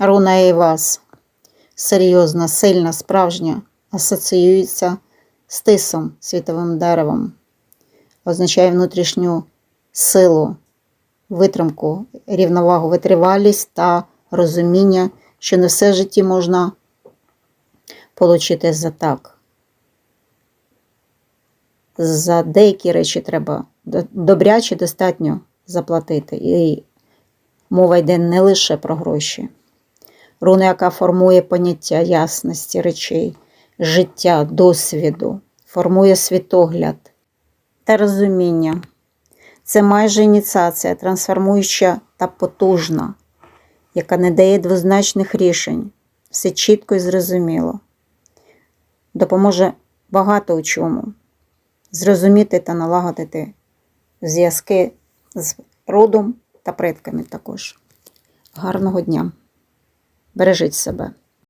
Руна Ейваз. Серйозна, сильна, справжня. Асоціюється з тисом, світовим деревом. Означає внутрішню силу, витримку, рівновагу, витривалість та розуміння, що не все в житті можна отримати за так. За деякі речі треба добряче достатньо заплатити. І мова йде не лише про гроші. Руна, яка формує поняття ясності речей, життя, досвіду, формує світогляд та розуміння. Це майже ініціація, трансформуюча та потужна, яка не дає двозначних рішень. Все чітко і зрозуміло. Допоможе багато у чому. Зрозуміти та налагодити зв'язки з родом та предками також. Гарного дня! Бережіть себе!